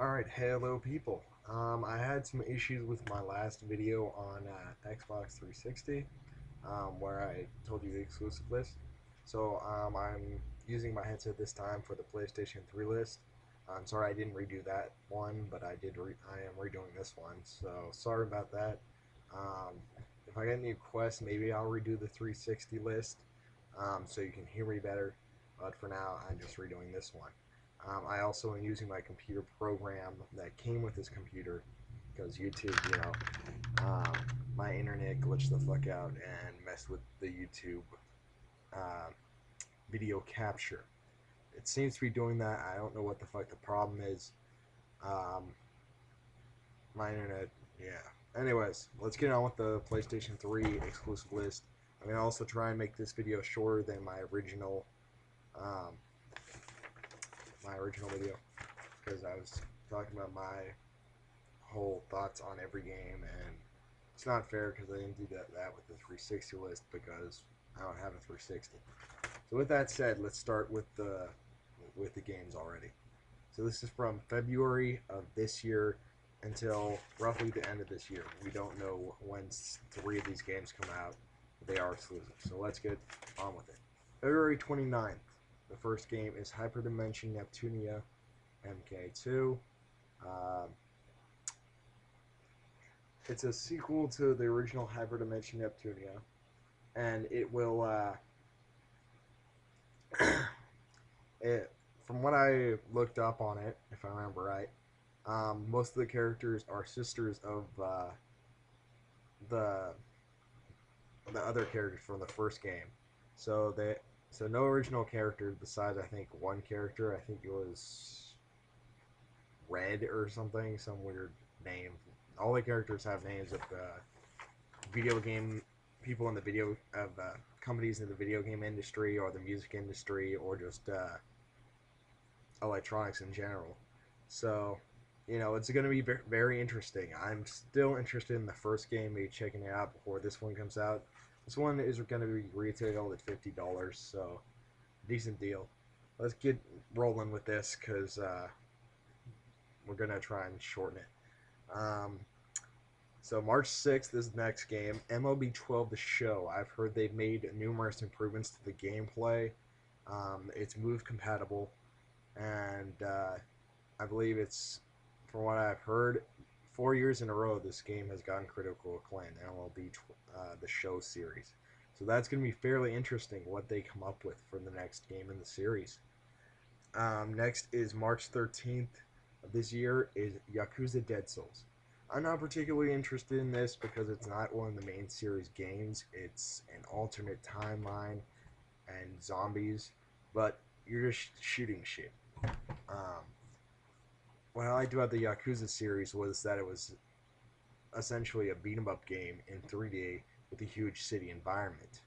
Alright, hello people. I had some issues with my last video on Xbox 360, where I told you the exclusive list. So I'm using my headset this time for the PlayStation 3 list. I'm sorry I didn't redo that one, but I am redoing this one. So sorry about that. Um, if I get any requests, maybe I'll redo the 360 list, so you can hear me better. But for now, I'm just redoing this one. I also am using my computer program that came with this computer because YouTube, um, my internet glitched the fuck out and messed with the YouTube uh, video capture. It seems to be doing that. I don't know what the fuck the problem is. Um, my internet, yeah. Anyways, let's get on with the PlayStation 3 exclusive list. I'm gonna also try and make this video shorter than um, my original video, because I was talking about my whole thoughts on every game, and it's not fair because I didn't do that with the 360 list because I don't have a 360. So with that said, let's start with the games already. So this is from February of this year until roughly the end of this year. We don't know when three of these games come out, but they are exclusive. So let's get on with it. February 29th, the first game is Hyperdimension Neptunia MK2. Um, it's a sequel to the original Hyperdimension Neptunia, and it will, from what I looked up on it, if I remember right, most of the characters are sisters of the the other characters from the first game. So no original characters besides I think one character. I think it was Red or something, some weird name. All the characters have names of video game people in the video of companies in the video game industry or the music industry or just electronics in general. So, it's going to be very interesting. I'm still interested in the first game, maybe checking it out before this one comes out. This one is going to be retailed at $50, so decent deal. Let's get rolling with this because we're going to try and shorten it. So March 6th is the next game, MLB 12 The Show. I've heard they've made numerous improvements to the gameplay. It's move compatible, and I believe it's, from what I've heard, 4 years in a row this game has gotten critical acclaim, the MLB The Show series. So that's going to be fairly interesting what they come up with for the next game in the series. Next is March 13th of this year is Yakuza Dead Souls. I'm not particularly interested in this because it's not one of the main series games. It's an alternate timeline and zombies, but you're just shooting shit. Um, what I liked about the Yakuza series was that it was essentially a beat 'em up game in 3D with a huge city environment.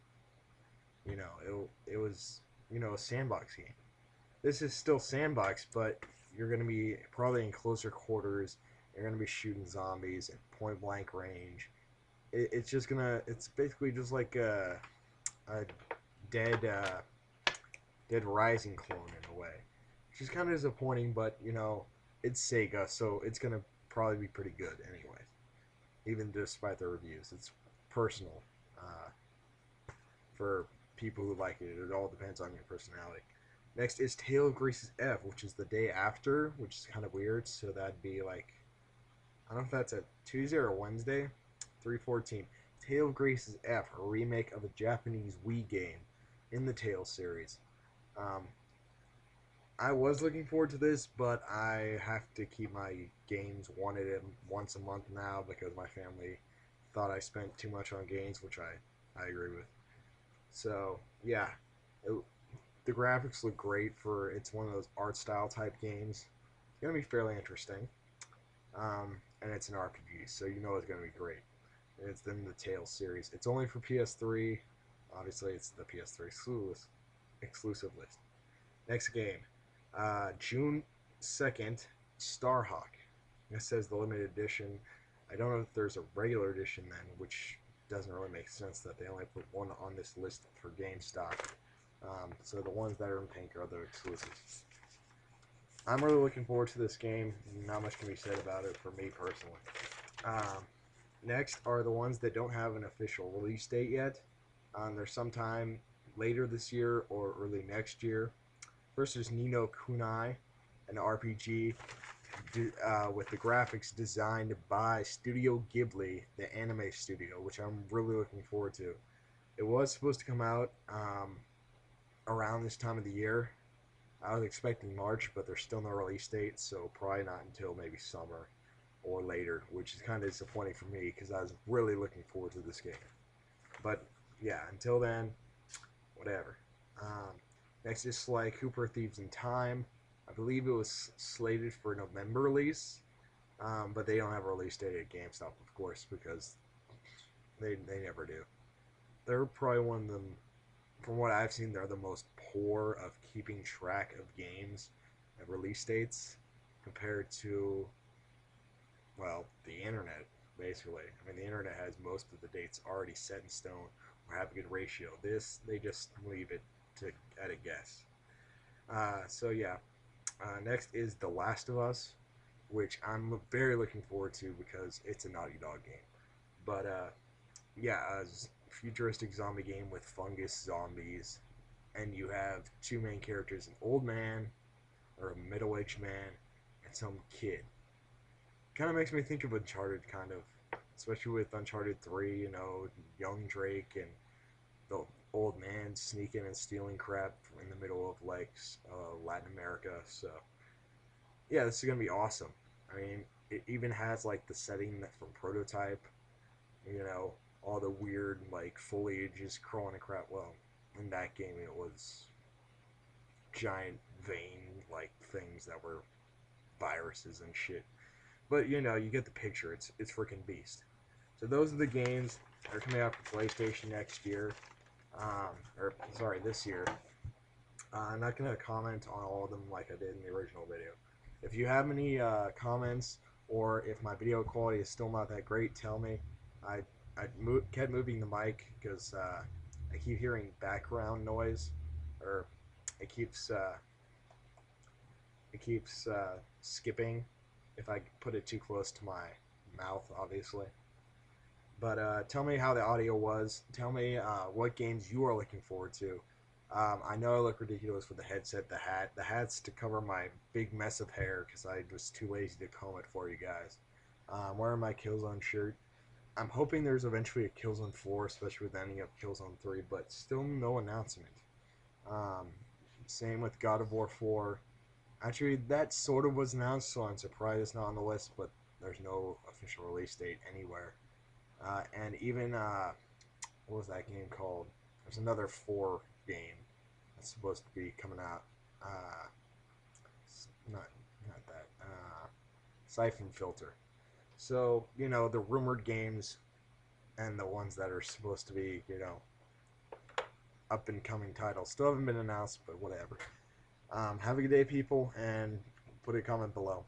It was a sandbox game. This is still sandbox, but you're going to be probably in closer quarters. You're going to be shooting zombies at point blank range. It's basically just like a dead Dead Rising clone in a way, which is kind of disappointing. But it's Sega, so it's gonna probably be pretty good anyway. Even despite the reviews, it's personal uh, for people who like it. It all depends on your personality. Next is Tale of Grace's F, which is the day after, which is kind of weird. So that'd be like, I don't know if that's a Tuesday or a Wednesday. 3/14. Tale of Grace's F, a remake of a Japanese Wii game in the Tale series. Um, I was looking forward to this, but I have to keep my games wanted once a month now because my family thought I spent too much on games, which I agree with. So yeah, it, the graphics look great for it's one of those art style type games. It's gonna be fairly interesting, and it's an RPG, so it's gonna be great. It's in the Tales series. It's only for PS3. Obviously, it's the PS3 exclusive list. Next game, June 2nd, Starhawk. It says the limited edition. I don't know if there's a regular edition then, which doesn't really make sense that they only put one on this list for GameStop. So the ones that are in pink are the exclusives. I'm really looking forward to this game. Not much can be said about it for me personally. Um, Next are the ones that don't have an official release date yet. They're sometime later this year or early next year. First is Nino Kunai, an RPG with the graphics designed by Studio Ghibli, the anime studio, which I'm really looking forward to. It was supposed to come out around this time of the year. I was expecting March, but there's still no release date, so probably not until maybe summer or later, which is kind of disappointing for me because I was really looking forward to this game. But yeah, until then, whatever. Um, Next is Sly Cooper Thieves in Time. I believe it was slated for a November release, but they don't have a release date at GameStop, of course, because they never do. They're probably one of them, from what I've seen, they're the most poor of keeping track of games and release dates compared to, well, the internet, basically. I mean, the internet has most of the dates already set in stone or have a good ratio. This, they just leave it to at a guess. So yeah, next is The Last of Us, which I'm very looking forward to because it's a Naughty Dog game. But yeah, a futuristic zombie game with fungus zombies, and you have two main characters: an old man or a middle-aged man and some kid. Kind of makes me think of Uncharted, kind of, especially with Uncharted 3. You know, young Drake and the old man sneaking and stealing crap in the middle of like Latin America. So yeah, this is gonna be awesome. I mean, it even has like the setting from Prototype. You know, all the weird like foliage is crawling and crap. Well, in that game, it was giant vein like things that were viruses and shit. But you know, you get the picture. It's freaking beast. So those are the games that are coming out for PlayStation next year. Or sorry, this year. I'm not gonna comment on all of them like I did in the original video. If you have any comments or if my video quality is still not that great, tell me. I kept moving the mic because I keep hearing background noise, or it keeps uh, skipping if I put it too close to my mouth, obviously. But tell me how the audio was. Tell me what games you are looking forward to. I know I look ridiculous with the headset, the hat. The hat's to cover my big mess of hair because I was too lazy to comb it for you guys. I'm wearing my Killzone shirt. I'm hoping there's eventually a Killzone 4, especially with the ending of Killzone 3, but still no announcement. Um, Same with God of War 4. Actually, that sort of was announced, so I'm surprised it's not on the list, but there's no official release date anywhere. And even what was that game called? There's another 4 game that's supposed to be coming out. Uh, not not that. Siphon Filter. So you know the rumored games and the ones that are supposed to be up and coming titles still haven't been announced, but whatever. Have a good day, people, and put a comment below.